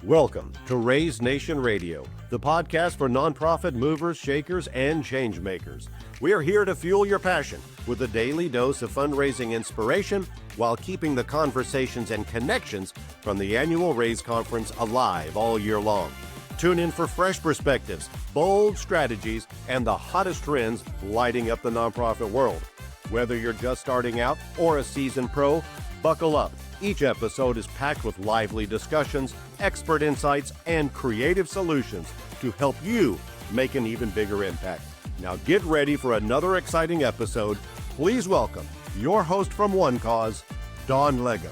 Welcome to Raise Nation Radio, the podcast for nonprofit movers, shakers, and change makers. We are here to fuel your passion with a daily dose of fundraising inspiration while keeping the conversations and connections from the annual Raise Conference alive all year long. Tune in for fresh perspectives, bold strategies, and the hottest trends lighting up the nonprofit world. Whether you're just starting out or a seasoned pro, buckle up. Each episode is packed with lively discussions, expert insights, and creative solutions to help you make an even bigger impact. Now get ready for another exciting episode. Please welcome your host from One Cause, Dawn Lego.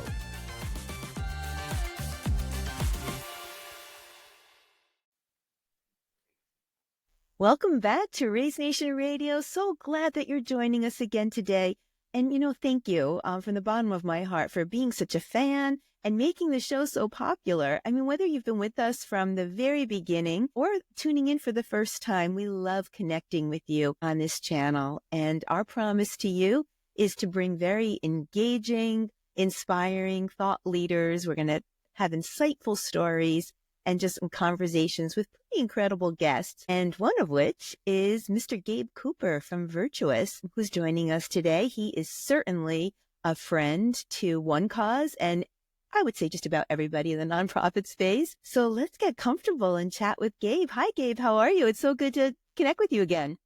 Welcome back to Raise Nation Radio. So glad that you're joining us again today. And, thank you from the bottom of my heart for being such a fan and making the show so popular. I mean, whether you've been with us from the very beginning or tuning in for the first time, we love connecting with you on this channel. And our promise to you is to bring very engaging, inspiring thought leaders. We're going to have insightful stories and just some conversations with pretty incredible guests. And one of which is Mr. Gabe Cooper from Virtuous, who's joining us today. He is certainly a friend to One Cause and I would say just about everybody in the nonprofit space. So let's get comfortable and chat with Gabe. Hi, Gabe. How are you? It's so good to connect with you again.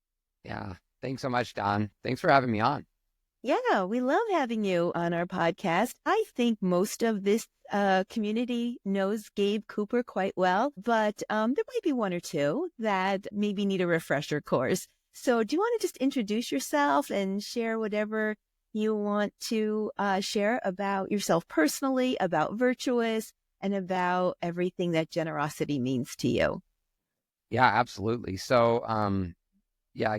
Yeah. Thanks so much, Don. Thanks for having me on. Yeah, we love having you on our podcast. I think most of this community knows Gabe Cooper quite well, but there might be one or two that maybe need a refresher course. So do you want to just introduce yourself and share whatever you want to share about yourself personally, about Virtuous, and about everything that generosity means to you? Yeah, absolutely. So,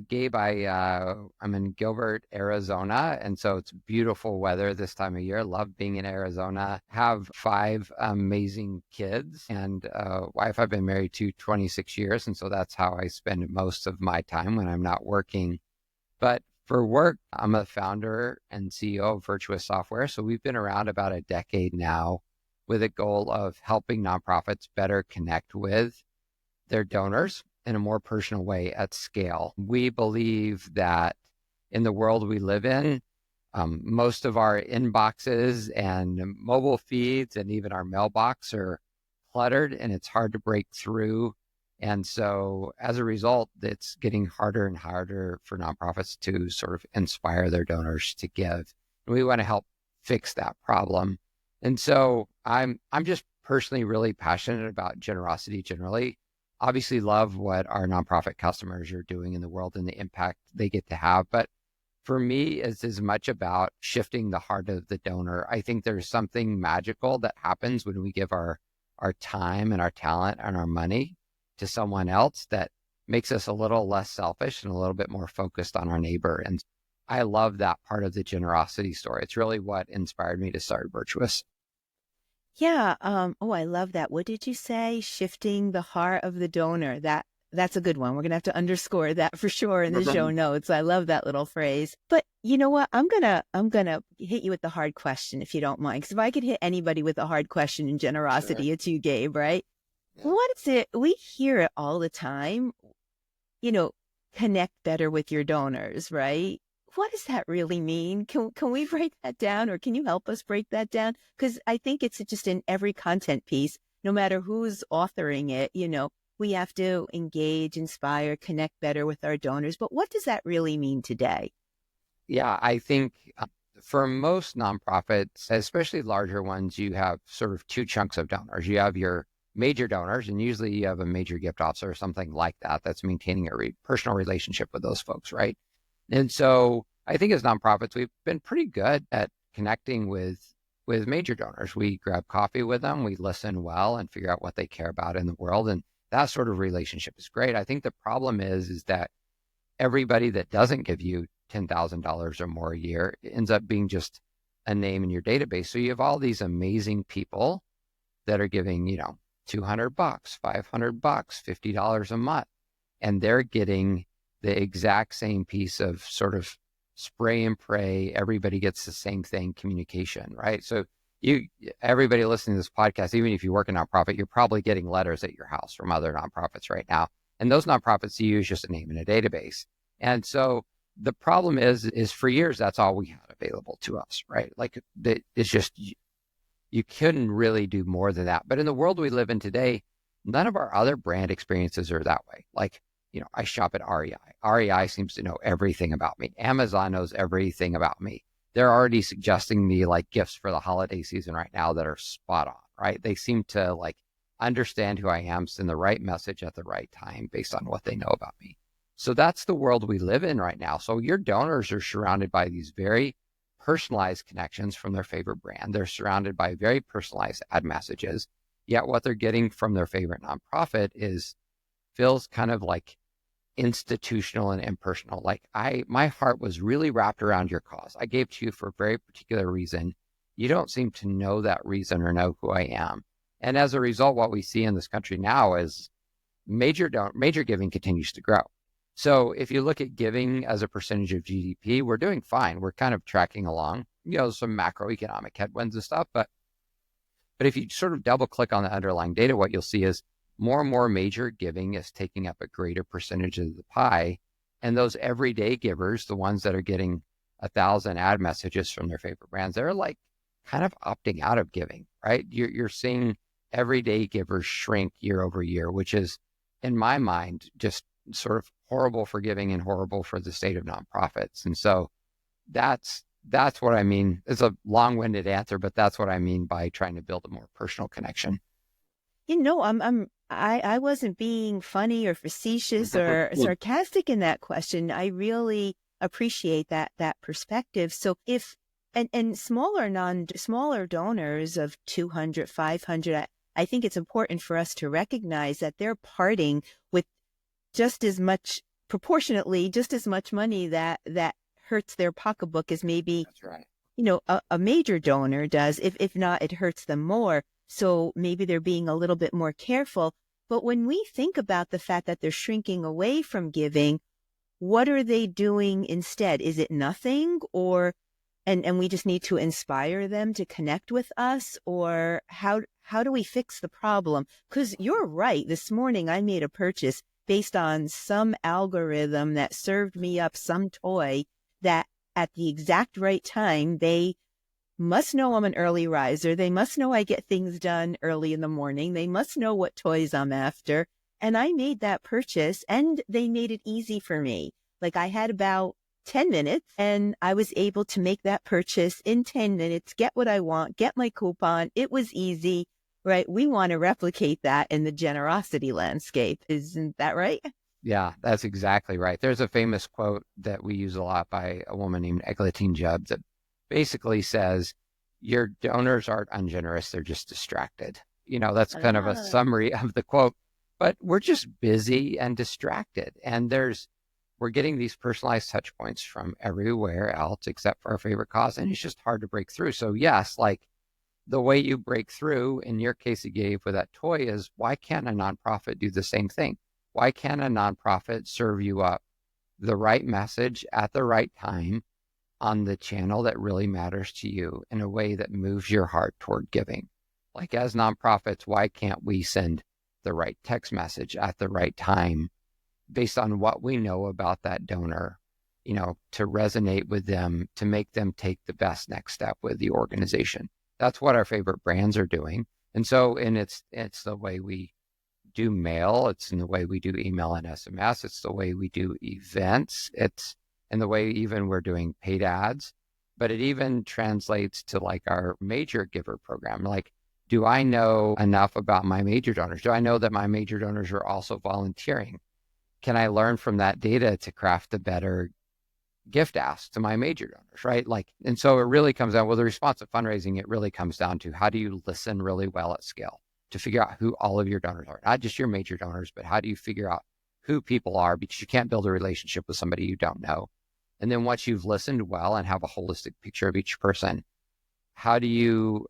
Gabe, I'm in Gilbert, Arizona, and so it's beautiful weather this time of year. Love being in Arizona. Have 5 amazing kids and wife I've been married to 26 years, and so that's how I spend most of my time when I'm not working. But for work, I'm a founder and CEO of Virtuous Software, so we've been around about a decade now with a goal of helping nonprofits better connect with their donors in a more personal way at scale. We believe that in the world we live in, most of our inboxes and mobile feeds and even our mailbox are cluttered and it's hard to break through. And so as a result, it's getting harder and harder for nonprofits to sort of inspire their donors to give. And we want to help fix that problem. And so I'm just personally really passionate about generosity generally. Obviously love what our nonprofit customers are doing in the world and the impact they get to have. But for me, it's as much about shifting the heart of the donor. I think there's something magical that happens when we give our time and our talent and our money to someone else that makes us a little less selfish and a little bit more focused on our neighbor. And I love that part of the generosity story. It's really what inspired me to start Virtuous. Yeah. I love that. What did you say? Shifting the heart of the donor. That's a good one. We're going to have to underscore that for sure in the show notes. I love that little phrase. But you know what? I'm going to hit you with the hard question if you don't mind. Because if I could hit anybody with a hard question in generosity, sure. It's you, Gabe, right? Yeah. What is it? We hear it all the time, connect better with your donors, right? What does that really mean? Can we break that down, or can you help us break that down? Because I think it's just in every content piece, no matter who's authoring it, we have to engage, inspire, connect better with our donors. But what does that really mean today? Yeah, I think for most nonprofits, especially larger ones, you have sort of 2 chunks of donors. You have your major donors, and usually you have a major gift officer or something like that that's maintaining a personal relationship with those folks, right? And so I think as nonprofits, we've been pretty good at connecting with major donors. We grab coffee with them, we listen well and figure out what they care about in the world. And that sort of relationship is great. I think the problem is that everybody that doesn't give you $10,000 or more a year ends up being just a name in your database. So you have all these amazing people that are giving, $200, $500, $50 a month, and they're getting the exact same piece of sort of spray and pray, everybody gets the same thing communication, right? So everybody listening to this podcast, even if you work in a nonprofit, you're probably getting letters at your house from other nonprofits right now. And those nonprofits you use just a name in a database. And so the problem is for years, that's all we had available to us, right? Like it's just, you couldn't really do more than that. But in the world we live in today, none of our other brand experiences are that way. Like, I shop at REI. REI seems to know everything about me. Amazon knows everything about me. They're already suggesting me like gifts for the holiday season right now that are spot on, right? They seem to like understand who I am, send the right message at the right time based on what they know about me. So that's the world we live in right now. So your donors are surrounded by these very personalized connections from their favorite brand. They're surrounded by very personalized ad messages. Yet what they're getting from their favorite nonprofit feels kind of like institutional and impersonal. Like my heart was really wrapped around your cause. I gave to you for a very particular reason. You don't seem to know that reason or know who I am. And as a result, what we see in this country now is major giving continues to grow. So if you look at giving as a percentage of GDP, we're doing fine. We're kind of tracking along, some macroeconomic headwinds and stuff. But if you sort of double click on the underlying data, what you'll see is more and more major giving is taking up a greater percentage of the pie. And those everyday givers, the ones that are getting 1,000 ad messages from their favorite brands, they're like kind of opting out of giving, right? You're seeing everyday givers shrink year over year, which is, in my mind, just sort of horrible for giving and horrible for the state of nonprofits. And so that's what I mean. It's a long-winded answer, but that's what I mean by trying to build a more personal connection. I wasn't being funny or facetious or sarcastic in that question. I really appreciate that perspective. So and smaller donors of 200, 500, I think it's important for us to recognize that they're parting with proportionately just as much money that hurts their pocketbook as maybe, that's right, a major donor does. If not, it hurts them more. So maybe they're being a little bit more careful. But when we think about the fact that they're shrinking away from giving, what are they doing instead? Is it nothing, and we just need to inspire them to connect with us? Or how do we fix the problem? Because you're right. This morning I made a purchase based on some algorithm that served me up some toy that at the exact right time, they must know I'm an early riser. They must know I get things done early in the morning. They must know what toys I'm after. And I made that purchase, and they made it easy for me. Like, I had about 10 minutes and I was able to make that purchase in 10 minutes, get what I want, get my coupon. It was easy, right? We want to replicate that in the generosity landscape. Isn't that right? Yeah, that's exactly right. There's a famous quote that we use a lot by a woman named Eglantine Jubbs that basically says, your donors aren't ungenerous, they're just distracted. That's kind of a summary of the quote, but we're just busy and distracted. And we're getting these personalized touch points from everywhere else except for our favorite cause. And it's just hard to break through. So yes, like the way you break through in your case you gave with that toy is, why can't a nonprofit do the same thing? Why can't a nonprofit serve you up the right message at the right time on the channel that really matters to you in a way that moves your heart toward giving? Like, as nonprofits, why can't we send the right text message at the right time based on what we know about that donor, to resonate with them, to make them take the best next step with the organization? That's what our favorite brands are doing. And so, it's the way we do mail, it's in the way we do email and SMS, it's the way we do events, it's in the way even we're doing paid ads, but it even translates to like our major giver program. Like, do I know enough about my major donors? Do I know that my major donors are also volunteering? Can I learn from that data to craft a better gift ask to my major donors, right? Like, and so it really comes down, the responsive fundraising, it really comes down to, how do you listen really well at scale to figure out who all of your donors are, not just your major donors, but how do you figure out who people are, because you can't build a relationship with somebody you don't know. And then once you've listened well and have a holistic picture of each person, how do you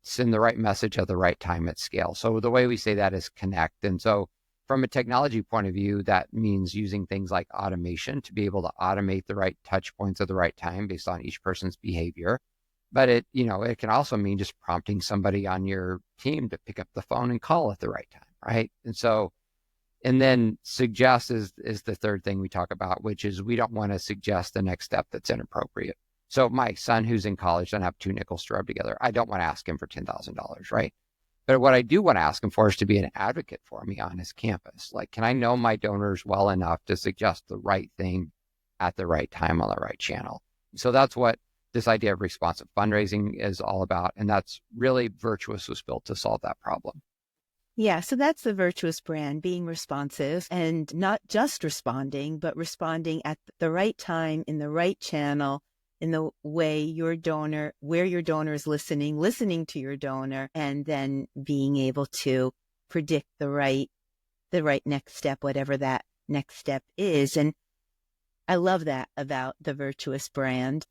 send the right message at the right time at scale? So the way we say that is connect. And so from a technology point of view, that means using things like automation to be able to automate the right touch points at the right time based on each person's behavior. But it can also mean just prompting somebody on your team to pick up the phone and call at the right time, right? And then suggest is the third thing we talk about, which is we don't want to suggest the next step that's inappropriate. So my son who's in college doesn't have two nickels to rub together. I don't want to ask him for $10,000, right? But what I do want to ask him for is to be an advocate for me on his campus. Like, can I know my donors well enough to suggest the right thing at the right time on the right channel? So that's what this idea of responsive fundraising is all about. And that's really Virtuous was built to solve that problem. Yeah, so that's the Virtuous brand, being responsive and not just responding, but responding at the right time, in the right channel, in the way where your donor is listening to your donor, and then being able to predict the right next step, whatever that next step is. And I love that about the Virtuous brand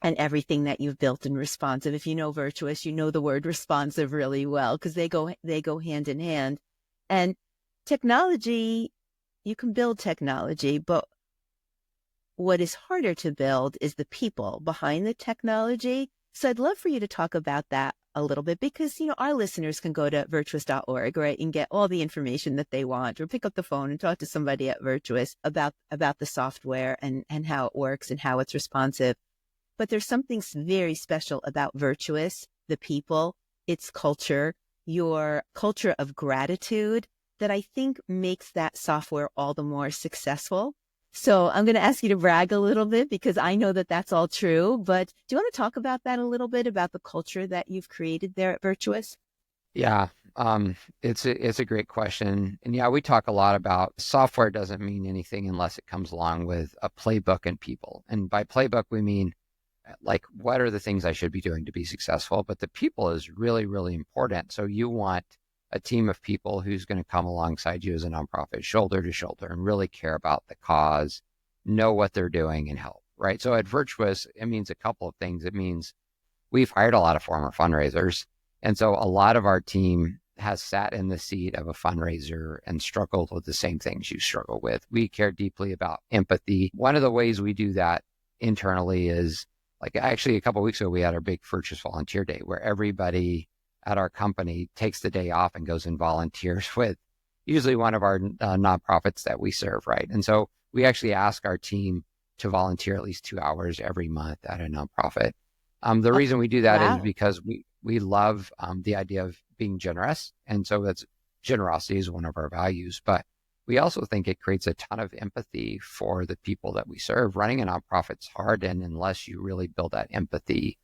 and everything that you've built in responsive. If you know Virtuous, you know the word responsive really well, because they go hand in hand. And technology, you can build technology, but what is harder to build is the people behind the technology. So I'd love for you to talk about that a little bit, because, our listeners can go to virtuous.org, right, and get all the information that they want, or pick up the phone and talk to somebody at Virtuous about the software and how it works and how it's responsive. But there's something very special about Virtuous, the people, its culture, your culture of gratitude, that I think makes that software all the more successful. So I'm going to ask you to brag a little bit, because I know that that's all true. But do you want to talk about that a little bit, about the culture that you've created there at Virtuous? Yeah, it's a great question. And yeah, we talk a lot about software doesn't mean anything unless it comes along with a playbook and people. And by playbook, we mean, like, what are the things I should be doing to be successful? But the people is really, really important. So you want a team of people who's going to come alongside you as a nonprofit, shoulder to shoulder, and really care about the cause, know what they're doing, and help, right? So at Virtuous, it means a couple of things. It means we've hired a lot of former fundraisers. And so a lot of our team has sat in the seat of a fundraiser and struggled with the same things you struggle with. We care deeply about empathy. One of the ways we do that internally is, like, actually a couple of weeks ago, we had our big Virtuous Volunteer Day, where everybody at our company takes the day off and goes and volunteers with usually one of our nonprofits that we serve, right? And so we actually ask our team to volunteer at least 2 hours every month at a nonprofit. The reason we do that is because we love the idea of being generous. And so generosity is one of our values. But we also think it creates a ton of empathy for the people that we serve. Running a nonprofit's hard, and unless you really build that empathy,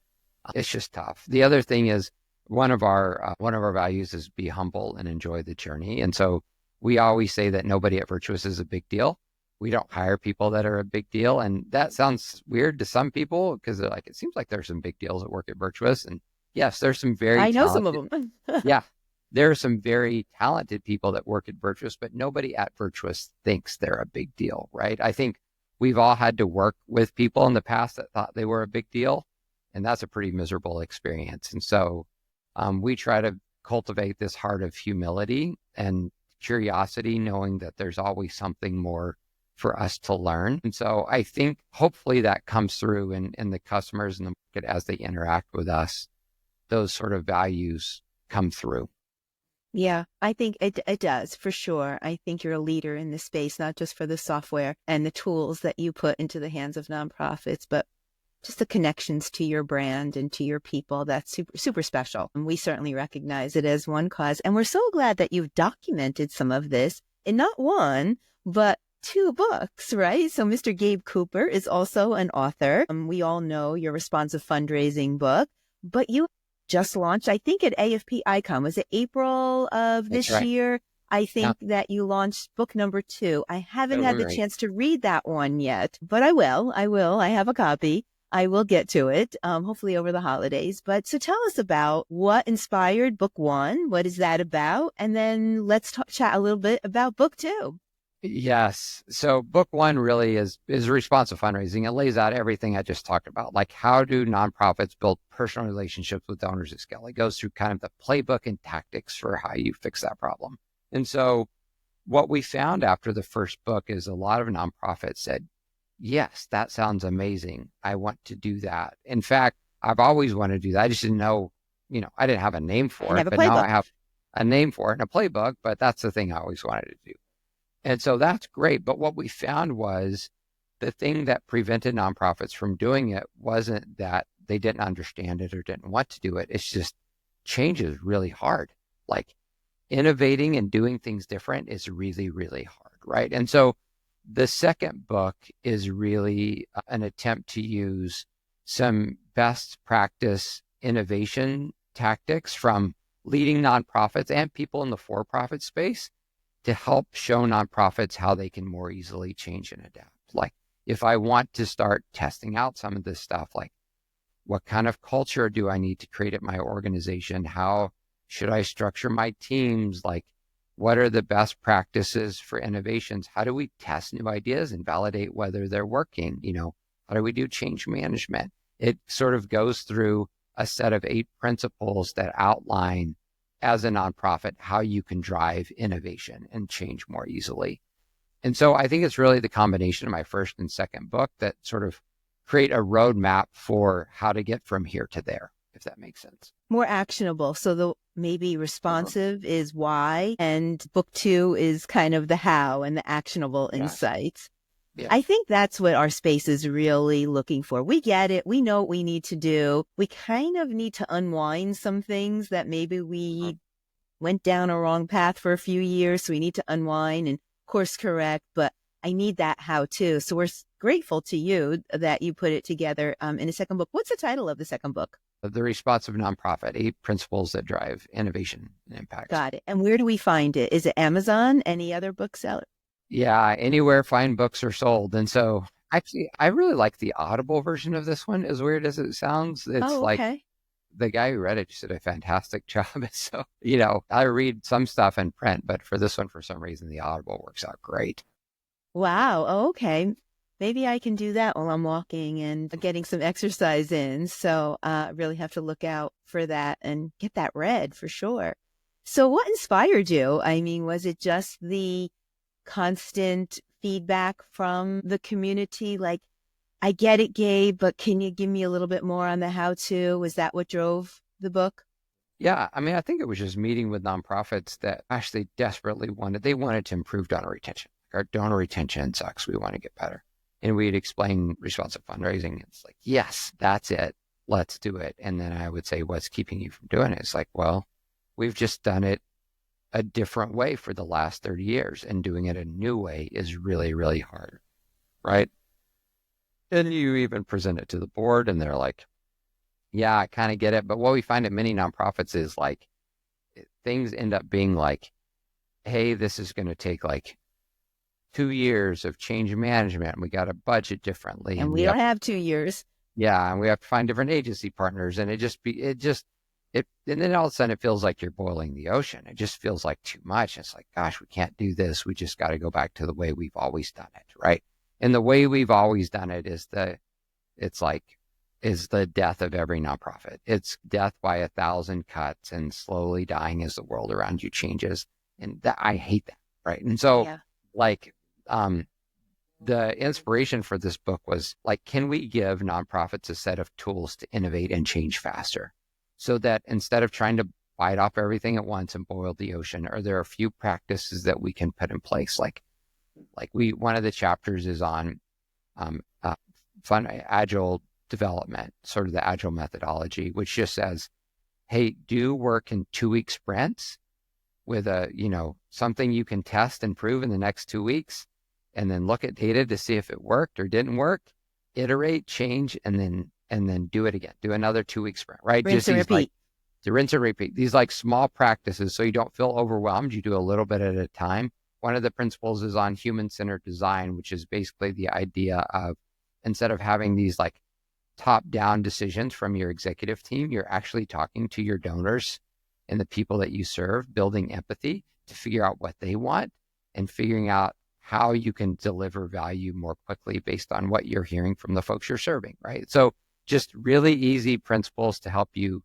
it's just tough. The other thing is, one of our values is be humble and enjoy the journey. And so we always say that nobody at Virtuous is a big deal. We don't hire people that are a big deal. And that sounds weird to some people, because they're like, it seems like there's some big deals that work at Virtuous. And yes, there's some I know some of them. Yeah. There are some very talented people that work at Virtuous, but nobody at Virtuous thinks they're a big deal, right? I think we've all had to work with people in the past that thought they were a big deal, and that's a pretty miserable experience. And so we try to cultivate this heart of humility and curiosity, knowing that there's always something more for us to learn. And so I think hopefully that comes through in the customers and the market as they interact with us. Those sort of values come through. Yeah, I think it does, for sure. I think you're a leader in this space, not just for the software and the tools that you put into the hands of nonprofits, but just the connections to your brand and to your people. That's super, super special. And we certainly recognize it as one cause. And we're so glad that you've documented some of this in not one, but 2 books, right? So Mr. Gabe Cooper is also an author. We all know your responsive fundraising book, but you just launched, I think, at AFP Icon. Was it April of this year? I think that you launched book number 2. I haven't had the chance to read that one yet, but I will. I have a copy. I will get to it, hopefully over the holidays. But so tell us about what inspired book 1. What is that about? And then let's chat a little bit about book 2. Yes. So book 1 really is responsive fundraising. It lays out everything I just talked about, like how do nonprofits build personal relationships with donors at scale. It goes through kind of the playbook and tactics for how you fix that problem. And so what we found after the first book is a lot of nonprofits said, yes, that sounds amazing. I want to do that. In fact, I've always wanted to do that. I just didn't know, I didn't have a name for it, have a but now I playbook. have a name for it and a playbook, but that's the thing I always wanted to do. And so that's great. But what we found was the thing that prevented nonprofits from doing it wasn't that they didn't understand it or didn't want to do it. It's just change is really hard. Like innovating and doing things different is really, really hard, right? And so the second book is really an attempt to use some best practice innovation tactics from leading nonprofits and people in the for-profit space to help show nonprofits how they can more easily change and adapt. Like if I want to start testing out some of this stuff, like what kind of culture do I need to create at my organization? How should I structure my teams? Like what are the best practices for innovations? How do we test new ideas and validate whether they're working? How do we do change management? It sort of goes through a set of 8 principles that outline as a nonprofit how you can drive innovation and change more easily. And so I think it's really the combination of my first and second book that sort of create a roadmap for how to get from here to there, if that makes sense. More actionable. So the maybe responsive is why, and book 2 is kind of the how and the actionable insights. Yeah. I think that's what our space is really looking for. We get it. We know what we need to do. We kind of need to unwind some things that maybe we went down a wrong path for a few years. So we need to unwind and course correct, but I need that how to. So we're grateful to you that you put it together in a second book. What's the title of the second book? The Responsive Nonprofit, 8 Principles that Drive Innovation and Impact. Got it. And where do we find it? Is it Amazon? Any other bookseller? Yeah, anywhere fine books are sold. And so actually, I really like the Audible version of this one, as weird as it sounds. It's like the guy who read it just did a fantastic job. So, I read some stuff in print, but for this one, for some reason, the Audible works out great. Wow. Okay. Maybe I can do that while I'm walking and getting some exercise in. So I really have to look out for that and get that read for sure. So what inspired you? I mean, was it just the constant feedback from the community? Like, I get it, Gabe, but can you give me a little bit more on the how-to? Was that what drove the book? Yeah, I mean, I think it was just meeting with nonprofits that actually desperately wanted to improve donor retention. Our donor retention sucks. We want to get better. And we'd explain responsive fundraising. It's like, yes, that's it. Let's do it. And then I would say, what's keeping you from doing it? It's like, well, we've just done it a different way for the last 30 years, and doing it a new way is really, really hard, right? And you even present it to the board and they're like, yeah, I kind of get it. But what we find at many nonprofits is like things end up being like, hey, this is going to take like 2 years of change management. We got to budget differently. And we don't have 2 years. Yeah. And we have to find different agency partners. And and then all of a sudden it feels like you're boiling the ocean. It just feels like too much. It's like, gosh, we can't do this. We just got to go back to the way we've always done it. Right. And the way we've always done it is the death of every nonprofit. It's death by 1,000 cuts and slowly dying as the world around you changes. And I hate that. Right. And so the inspiration for this book was like, can we give nonprofits a set of tools to innovate and change faster? So that instead of trying to bite off everything at once and boil the ocean, are there a few practices that we can put in place? One of the chapters is on agile development, sort of the agile methodology, which just says, hey, do work in 2-week sprints with something you can test and prove in the next 2 weeks, and then look at data to see if it worked or didn't work, iterate, change, and then do it again. Do another 2-week sprint, right? Rinse and repeat. To rinse and repeat. These like small practices so you don't feel overwhelmed. You do a little bit at a time. One of the principles is on human-centered design, which is basically the idea of instead of having these like top-down decisions from your executive team, you're actually talking to your donors and the people that you serve, building empathy to figure out what they want and figuring out how you can deliver value more quickly based on what you're hearing from the folks you're serving, right? So just really easy principles to help you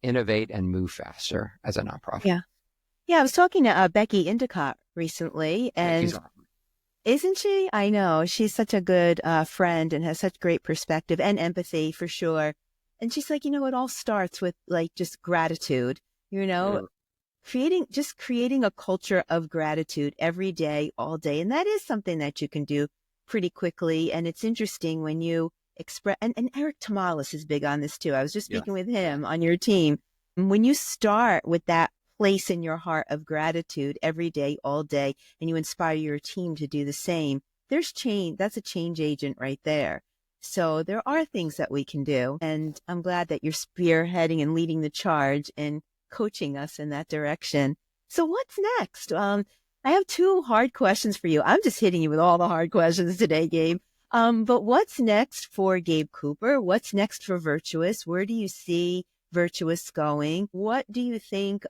innovate and move faster as a nonprofit. Yeah. Yeah, I was talking to Becky Endicott recently, and isn't she? I know. She's such a good friend and has such great perspective and empathy for sure. And she's like, it all starts with like just gratitude, you know, creating a culture of gratitude every day, all day. And that is something that you can do pretty quickly. And it's interesting when you express, and Eric Tamales is big on this too. I was just speaking with him on your team. When you start with that place in your heart of gratitude every day, all day, and you inspire your team to do the same, there's change. That's a change agent right there. So there are things that we can do. And I'm glad that you're spearheading and leading the charge and coaching us in that direction. So what's next? I have two hard questions for you. I'm just hitting you with all the hard questions today, Gabe. But what's next for Gabe Cooper? What's next for Virtuous? Where do you see Virtuous going? What do you think,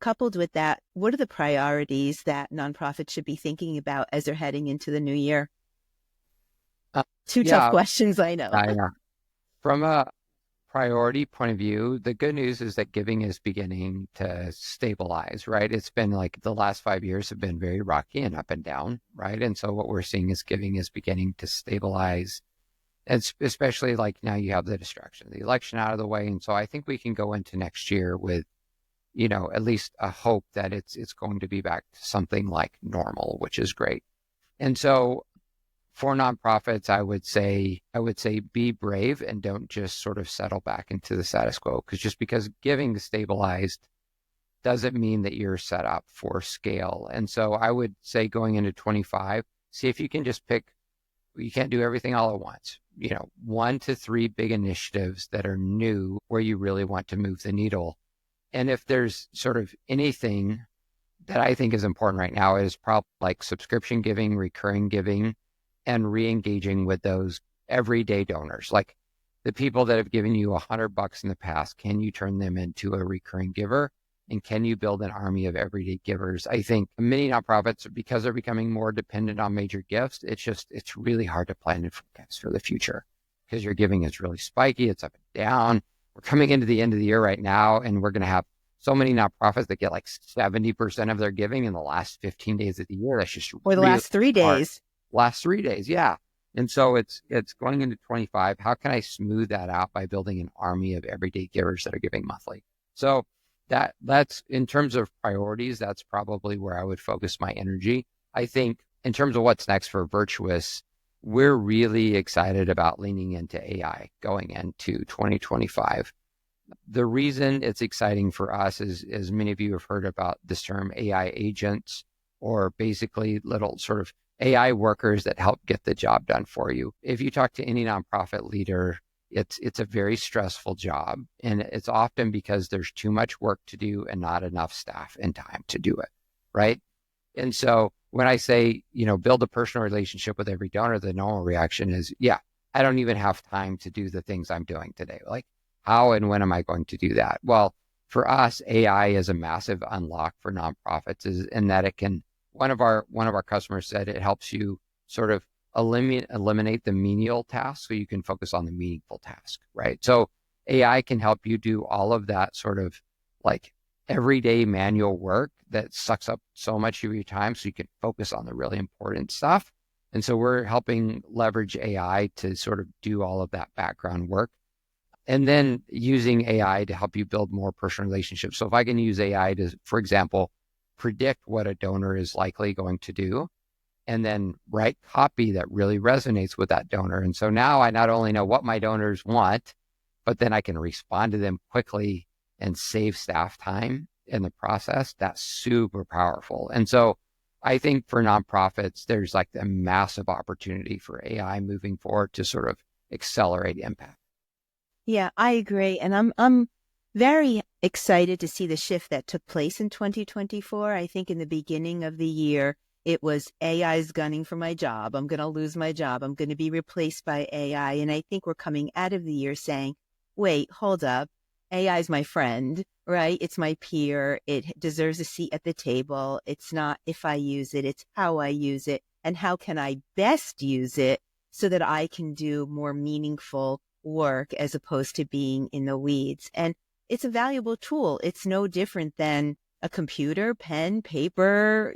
coupled with that, what are the priorities that nonprofits should be thinking about as they're heading into the new year? Two tough questions, I know. From a priority point of view, the good news is that giving is beginning to stabilize, right? It's been like the last 5 years have been very rocky and up and down, right? And so what we're seeing is giving is beginning to stabilize. And especially like now you have the distraction of the election out of the way. And so I think we can go into next year with, at least a hope that it's going to be back to something like normal, which is great. And so for nonprofits, I would say be brave and don't just sort of settle back into the status quo, because just because giving is stabilized doesn't mean that you're set up for scale. And so I would say going into 25, see if you can just pick, you can't do everything all at once, 1 to 3 big initiatives that are new where you really want to move the needle. And if there's sort of anything that I think is important right now, it is probably like subscription giving, recurring giving, and re-engaging with those everyday donors, like the people that have given you $100 in the past. Can you turn them into a recurring giver? And can you build an army of everyday givers? I think many nonprofits, because they're becoming more dependent on major gifts, it's really hard to plan and forecast for the future because your giving is really spiky. It's up and down. We're coming into the end of the year right now, and we're going to have so many nonprofits that get like 70% of their giving in the last 15 days of the year. That's just or the really last 3 days. Last 3 days, yeah. And so it's going into 25. How can I smooth that out by building an army of everyday givers that are giving monthly? So that's in terms of priorities, that's probably where I would focus my energy. I think in terms of what's next for Virtuous, we're really excited about leaning into AI going into 2025. The reason it's exciting for us is, as many of you have heard about this term AI agents, or basically little sort of AI workers that help get the job done for you. If you talk to any nonprofit leader, it's a very stressful job. And it's often because there's too much work to do and not enough staff and time to do it, right? And so when I say, build a personal relationship with every donor, the normal reaction is, I don't even have time to do the things I'm doing today. Like, how and when am I going to do that? Well, for us, AI is a massive unlock for nonprofits, in that it can, one of our customers said it helps you sort of eliminate the menial tasks so you can focus on the meaningful task, right? So AI can help you do all of that sort of like everyday manual work that sucks up so much of your time so you can focus on the really important stuff. And so we're helping leverage AI to sort of do all of that background work. And then using AI to help you build more personal relationships. So if I can use AI to, for example, predict what a donor is likely going to do, and then write copy that really resonates with that donor. And so now I not only know what my donors want, but then I can respond to them quickly and save staff time in the process. That's super powerful. And so I think for nonprofits, there's like a massive opportunity for AI moving forward to sort of accelerate impact. Yeah, I agree. And I'm very excited to see the shift that took place in 2024. I think in the beginning of the year, it was AI's gunning for my job. I'm going to lose my job. I'm going to be replaced by AI. And I think we're coming out of the year saying, wait, hold up. AI is my friend, right? It's my peer. It deserves a seat at the table. It's not if I use it, it's how I use it and how can I best use it so that I can do more meaningful work as opposed to being in the weeds. And it's a valuable tool. It's no different than a computer, pen, paper,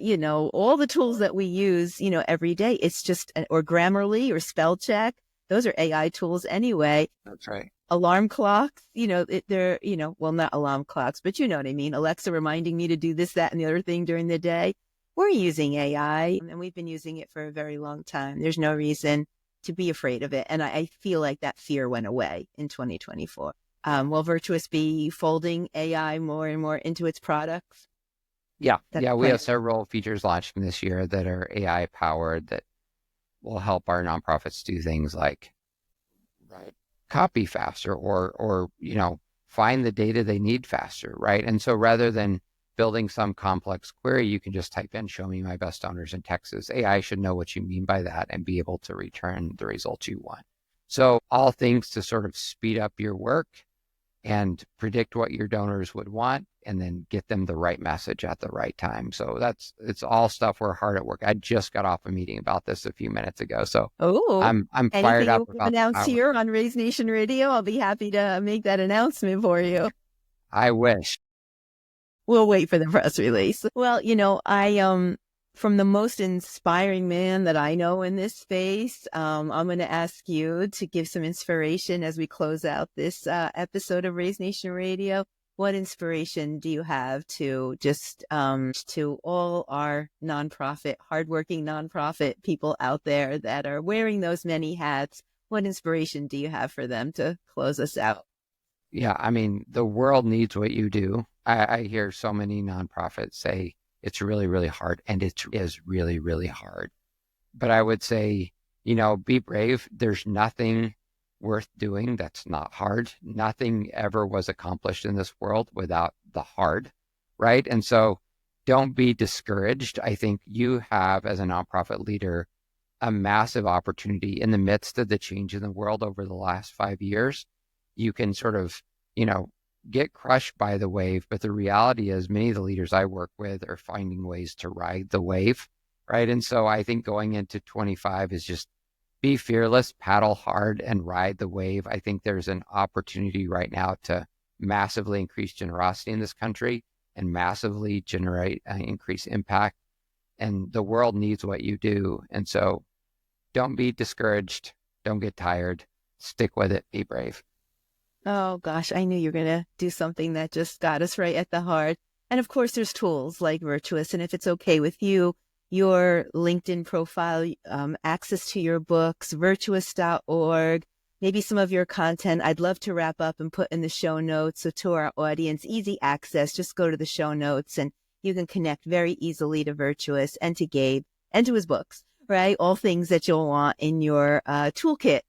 all the tools that we use, every day. It's just, or Grammarly or spell check. Those are AI tools anyway. That's right. alarm clocks, they're, well, not alarm clocks, but you know what I mean. Alexa reminding me to do this, that, and the other thing during the day. We're using AI, and we've been using it for a very long time. There's no reason to be afraid of it. And I feel like that fear went away in 2024. Will Virtuous be folding AI more and more into its products? Yeah. We have several features launching this year that are AI powered that will help our nonprofits do things like copy faster or find the data they need faster, right? And so rather than building some complex query, you can just type in, show me my best donors in Texas. AI should know what you mean by that and be able to return the results you want. So all things to sort of speed up your work and predict what your donors would want and then get them the right message at the right time. So it's all stuff we're hard at work. I just got off a meeting about this a few minutes ago. So I'm fired up about announce here on Raise Nation Radio. I'll be happy to make that announcement for you. I wish. We'll wait for the press release. Well, I from the most inspiring man that I know in this space, I'm going to ask you to give some inspiration as we close out this episode of Raise Nation Radio. What inspiration do you have to just to all our hardworking nonprofit people out there that are wearing those many hats? What inspiration do you have for them to close us out? Yeah, I mean, the world needs what you do. I hear so many nonprofits say it's really, really hard, and it is really, really hard. But I would say, be brave. There's nothing worth doing that's not hard. Nothing ever was accomplished in this world without the hard, right? And so don't be discouraged. I think you have, as a nonprofit leader, a massive opportunity in the midst of the change in the world over the last 5 years. You can sort of, get crushed by the wave. But the reality is many of the leaders I work with are finding ways to ride the wave, right? And so I think going into 25 is just be fearless, paddle hard, and ride the wave. I think there's an opportunity right now to massively increase generosity in this country and massively increase impact. And the world needs what you do. And so don't be discouraged. Don't get tired. Stick with it. Be brave. Oh, gosh, I knew you were going to do something that just got us right at the heart. And of course, there's tools like Virtuous. And if it's okay with you, your LinkedIn profile, access to your books, virtuous.org, maybe some of your content, I'd love to wrap up and put in the show notes. So to our audience, easy access, just go to the show notes and you can connect very easily to Virtuous and to Gabe and to his books, right? All things that you'll want in your toolkit.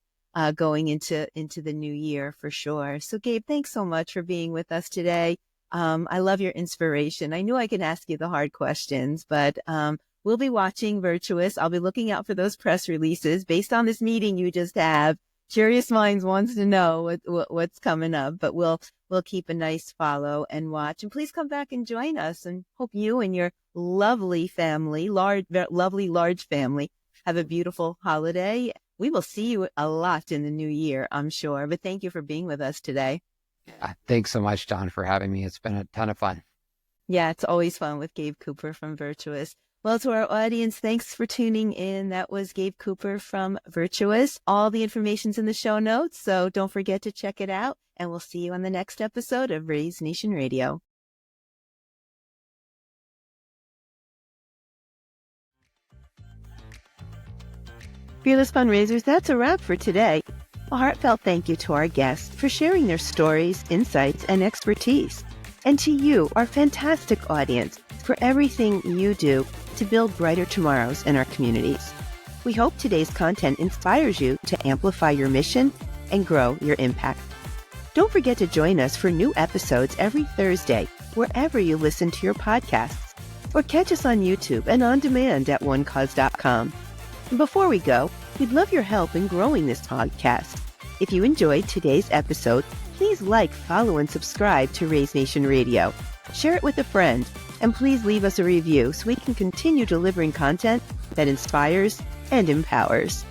Going into the new year for sure. So Gabe, thanks so much for being with us today. I love your inspiration. I knew I could ask you the hard questions, but we'll be watching Virtuous. I'll be looking out for those press releases based on this meeting you just have. Curious Minds wants to know what's coming up, but we'll keep a nice follow and watch. And please come back and join us. And hope you and your lovely family, lovely large family, have a beautiful holiday. We will see you a lot in the new year, I'm sure. But thank you for being with us today. Thanks so much, Dawn, for having me. It's been a ton of fun. Yeah, it's always fun with Gabe Cooper from Virtuous. Well, to our audience, thanks for tuning in. That was Gabe Cooper from Virtuous. All the information's in the show notes, so don't forget to check it out. And we'll see you on the next episode of Raise Nation Radio. Fearless Fundraisers, that's a wrap for today. A heartfelt thank you to our guests for sharing their stories, insights, and expertise. And to you, our fantastic audience, for everything you do to build brighter tomorrows in our communities. We hope today's content inspires you to amplify your mission and grow your impact. Don't forget to join us for new episodes every Thursday, wherever you listen to your podcasts, or catch us on YouTube and on demand at onecause.com. And before we go, we'd love your help in growing this podcast. If you enjoyed today's episode, please follow, and subscribe to Raise Nation Radio. Share it with a friend, and please leave us a review so we can continue delivering content that inspires and empowers.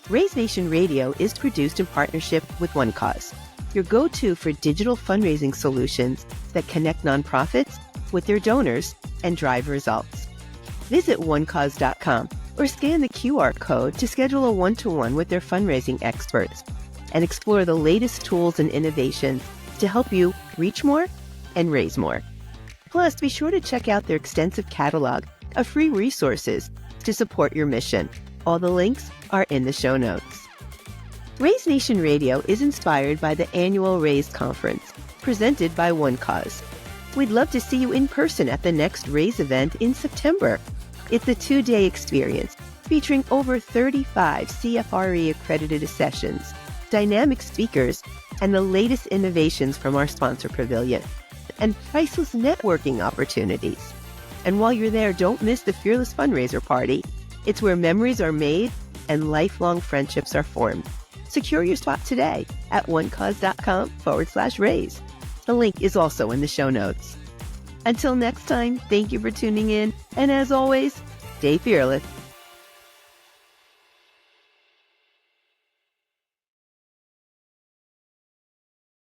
Raise Nation Radio is produced in partnership with One Cause, your go-to for digital fundraising solutions that connect nonprofits with their donors and drive results. Visit onecause.com or scan the QR code to schedule a one-to-one with their fundraising experts. and explore the latest tools and innovations to help you reach more and raise more. Plus, be sure to check out their extensive catalog of free resources to support your mission. All the links are in the show notes. Raise Nation Radio is inspired by the annual Raise Conference, presented by One Cause. We'd love to see you in person at the next Raise event in September. It's a 2-day experience featuring over 35 CFRE accredited sessions, dynamic speakers, and the latest innovations from our sponsor pavilion, and priceless networking opportunities. And while you're there, don't miss the Fearless Fundraiser Party. It's where memories are made and lifelong friendships are formed. Secure your spot today at onecause.com/raise. The link is also in the show notes. Until next time, thank you for tuning in, and as always, stay fearless.